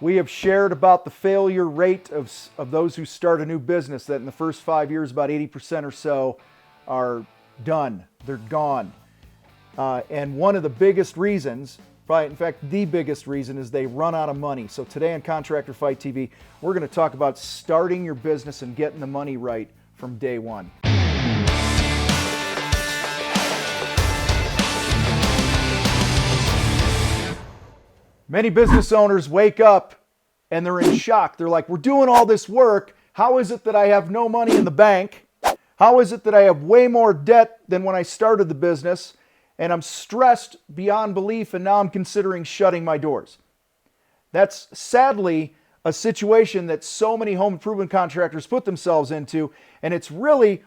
We have shared about the failure rate of those who start a new business, that in the first 5 years, about 80% or so are done. They're gone. And one of the biggest reasons, probably in fact the biggest reason, is they run out of money. So today on Contractor Fight TV, we're going to talk about starting your business and getting the money right from day one. Many business owners wake up and they're in shock. They're like, we're doing all this work. How is it that I have no money in the bank? How is it that I have way more debt than when I started the business? And I'm stressed beyond belief, and now I'm considering shutting my doors. That's sadly a situation that so many home improvement contractors put themselves into, and it's really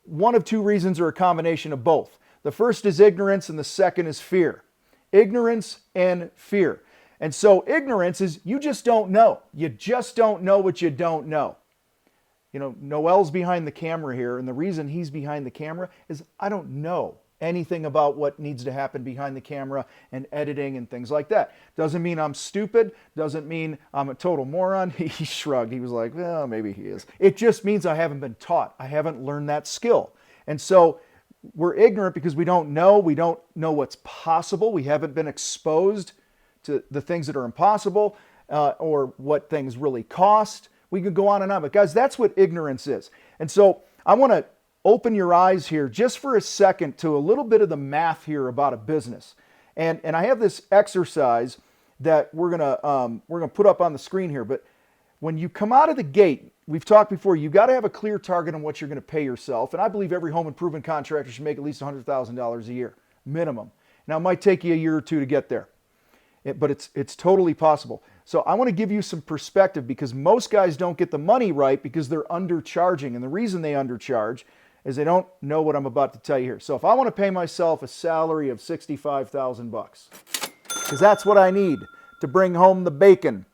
one of two reasons or a combination of both. The first is ignorance, and the second is fear. Ignorance and fear. And so ignorance is you just don't know. You just don't know what you don't know. You know, Noel's behind the camera here, and the reason he's behind the camera is I don't know anything about what needs to happen behind the camera and editing and things like that. Doesn't mean I'm stupid. Doesn't mean I'm a total moron. He shrugged. He was like, well, maybe he is. It just means I haven't been taught. I haven't learned that skill. And so we're ignorant because we don't know. We don't know what's possible. We haven't been exposed to the things that are impossible or what things really cost. We could go on and on. But guys, that's what ignorance is. And so I want to open your eyes here just for a second to a little bit of the math here about a business. And I have this exercise that we're gonna put up on the screen here. But when you come out of the gate, we've talked before, you got to have a clear target on what you're going to pay yourself. And I believe every home improvement contractor should make at least $100,000 a year, minimum. Now, it might take you a year or two to get there, but it's totally possible. So I want to give you some perspective because most guys don't get the money right because they're undercharging. And the reason they undercharge is they don't know what I'm about to tell you here. So if I want to pay myself a salary of $65,000, because that's what I need to bring home the bacon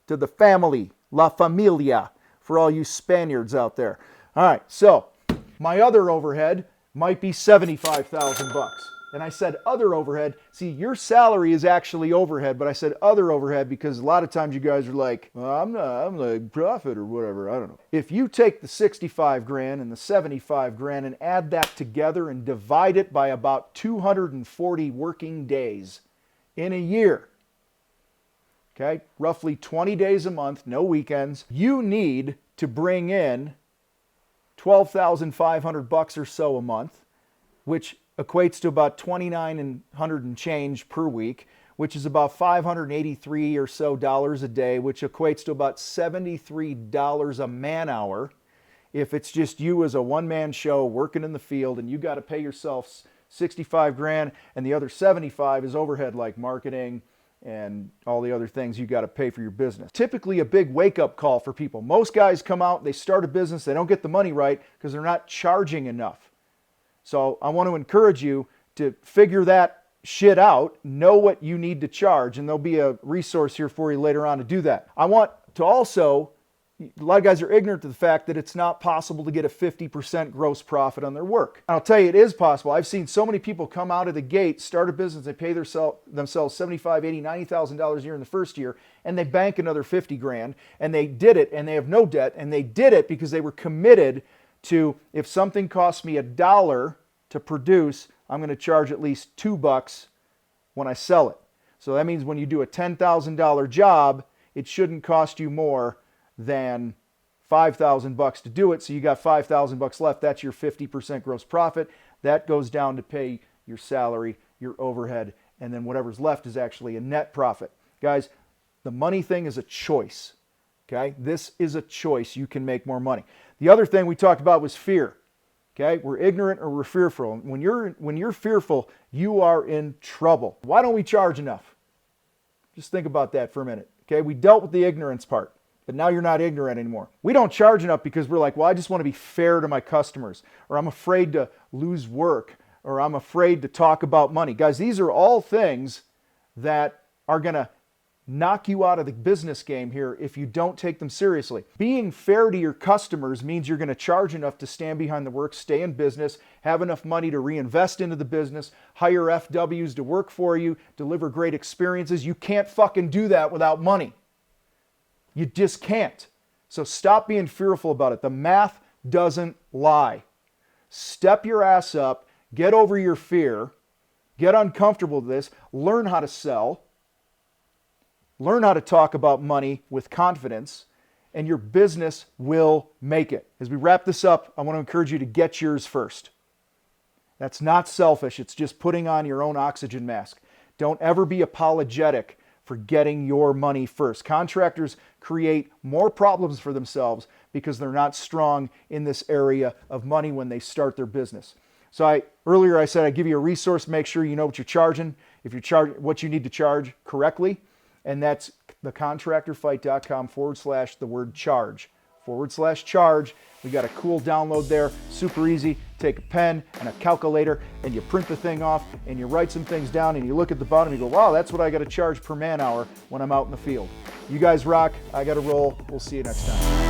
to the family, La Familia, for all you Spaniards out there. All right, so my other overhead might be $75,000. And I said other overhead. See, your salary is actually overhead, but I said other overhead because a lot of times you guys are like, well, I'm like profit or whatever. I don't know. If you take the 65 grand and the 75 grand and add that together and divide it by about 240 working days in a year, okay, roughly 20 days a month, no weekends, you need to bring in $12,500 or so a month, which equates to about $2,900 and change per week, which is about $583 or so a day, which equates to about $73 a man hour. If it's just you as a one-man show working in the field and you got to pay yourself 65 grand and the other 75 is overhead like marketing and all the other things you got to pay for your business. Typically a big wake-up call for people. Most guys come out, they start a business, they don't get the money right because they're not charging enough. So I want to encourage you to figure that shit out, know what you need to charge, and there'll be a resource here for you later on to do that. I want to also, a lot of guys are ignorant to the fact that it's not possible to get a 50% gross profit on their work. I'll tell you, it is possible. I've seen so many people come out of the gate, start a business, they pay themselves $75,000, $80,000, $90,000 a year in the first year, and they bank another 50 grand, and they did it, and they have no debt, and they did it because they were committed to, if something costs me $1 to produce, I'm going to charge at least $2 when I sell it. So that means when you do a $10,000 job, it shouldn't cost you more than $5,000 to do it. So you got $5,000 left. That's your 50% gross profit. That goes down to pay your salary, your overhead, and then whatever's left is actually a net profit. Guys, the money thing is a choice. Okay? This is a choice. You can make more money. The other thing we talked about was fear. Okay? We're ignorant or we're fearful. When you're fearful, you are in trouble. Why don't we charge enough? Just think about that for a minute. Okay? We dealt with the ignorance part, but now you're not ignorant anymore. We don't charge enough because we're like, well, I just want to be fair to my customers, or I'm afraid to lose work, or I'm afraid to talk about money. Guys, these are all things that are going to knock you out of the business game here if you don't take them seriously. Being fair to your customers means you're going to charge enough to stand behind the work, stay in business, have enough money to reinvest into the business, hire FWs to work for you, deliver great experiences. You can't fucking do that without money. You just can't. So stop being fearful about it. The math doesn't lie. Step your ass up, get over your fear, get uncomfortable with this, learn how to sell, learn how to talk about money with confidence, and your business will make it. As we wrap this up, I want to encourage you to get yours first. That's not selfish. It's just putting on your own oxygen mask. Don't ever be apologetic for getting your money first. Contractors create more problems for themselves because they're not strong in this area of money when they start their business. So earlier I said I'd give you a resource. Make sure you know what you're charging, if you're charging what you need to charge correctly. And that's thecontractorfight.com/the word charge. /charge. We got a cool download there, super easy. Take a pen and a calculator and you print the thing off and you write some things down and you look at the bottom and you go, wow, that's what I got to charge per man hour when I'm out in the field. You guys rock. I got to roll. We'll see you next time.